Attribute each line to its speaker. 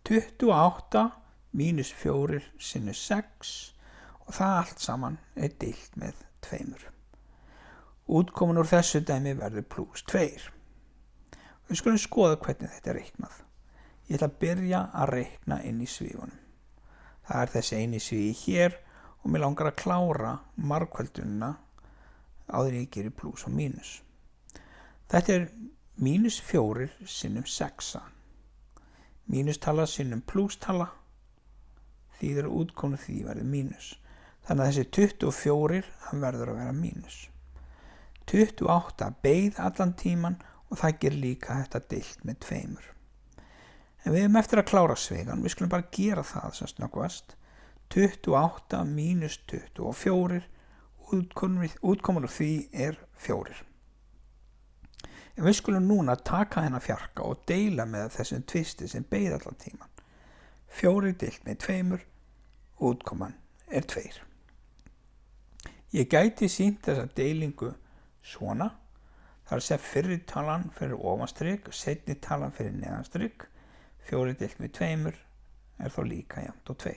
Speaker 1: 28 mínus 4 sinnum 6 og það allt saman deilt með 2. Útkoman úr þessu dæmi verður +2. Við skulum skoða hvernig þetta reiknað. Ég ætla að byrja að reikna inn í svífunum. Það þessi eini svíi hér og mér langar að klára margföldunina áður ég gerir plús og mínus. Þetta mínus 4 sinnum 6. Mínustala sinnum plústala þýðir útkoman því verður mínus. Þannig að þessi 24 hann verður að vera mínus. 28 beið allan tíman og það gerir líka þetta deilt með 2. En við erum eftir að klára svigan, við skulum bara gera það sem snöggvast. 28 mínus 24, útkoman úr því 4. En við skulum núna taka hennar fjarka og deila með þessum tvisti sem beið allan tíman. 4 deilt með 2, útkoman 2. Ég gæti sýnt þessa deilingu svona, það að segja fyrri talan fyrir ofanstrik, seinni talan fyrir neðanstrik, 4 deilt með 2 þá líka jafnt og 2.